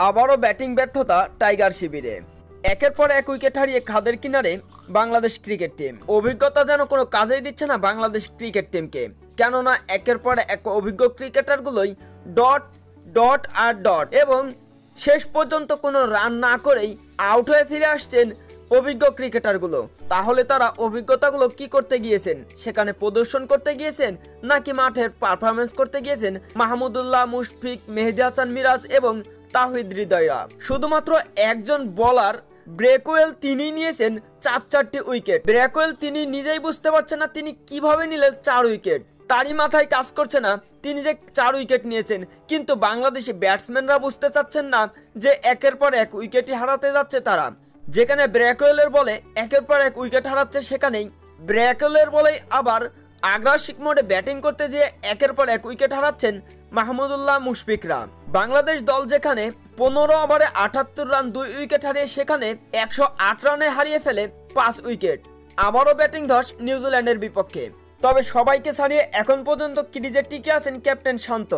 আবারও ব্যাটিং ব্যর্থতা টাইগার শিবিরে। একের পর এক উইকেট হারিয়ে খাদের কিনারে বাংলাদেশ ক্রিকেট টিম। অভিজ্ঞতা যেন কোনো কাজেই দিচ্ছে না বাংলাদেশ ক্রিকেট টিমকে, কেননা একের পর এক অভিজ্ঞ ক্রিকেটারগুলোই ডট ডট আর ডট, এবং শেষ পর্যন্ত কোনো রান না করেই আউট হয়ে ফিরে আসছেন অভিজ্ঞ ক্রিকেটারগুলো। তাহলে তারা অভিজ্ঞতাগুলো কি করতে গিয়েছেন? সেখানে প্রদর্শন করতে গিয়েছেন নাকি মাঠের পারফরমেন্স করতে গিয়েছেন মাহমুদুল্লাহ, মুশফিক, মেহেদী হাসান মিরাজ এবং তাহিদ হৃদয়রা? শুধুমাত্র একজন বোলার ব্রেকওয়েল তিনি নিয়েছেন চারটি উইকেট। ব্রেকওয়েল তিনি নিজেই বুঝতে পারছেন না তিনি কিভাবে নিলেন 4 উইকেট। তারই মাথায় কাজ করছে না তিনি যে 4 উইকেট নিয়েছেন। কিন্তু বাংলাদেশি ব্যাটসম্যানরা বুঝতে চাচ্ছেন না যে একের পর এক উইকেটই হারাতে যাচ্ছে তারা। যেখানে ব্রেকওয়েলের বলে একের পর এক উইকেট হারাচ্ছে, সেখানেই ব্রেকওয়েলের বলেই আবার আগ্রাসিক মোডে ব্যাটিং করতে গিয়ে একের পর এক উইকেট হারাচ্ছেন মাহমুদুল্লাহ, মুশফিকরা। বাংলাদেশ দল যেখানে 15 ওভারে 78 রান 2 উইকেট হারিয়ে সেখানে 108 রানে হারিয়ে ফেলে 5 উইকেট। আবারও ব্যাটিং ধস নিউজিল্যান্ডের বিপক্ষে। তবে সবাইকে ছাড়িয়ে এখন পর্যন্ত ক্রিজে টিকে আছেন ক্যাপ্টেন শান্ত।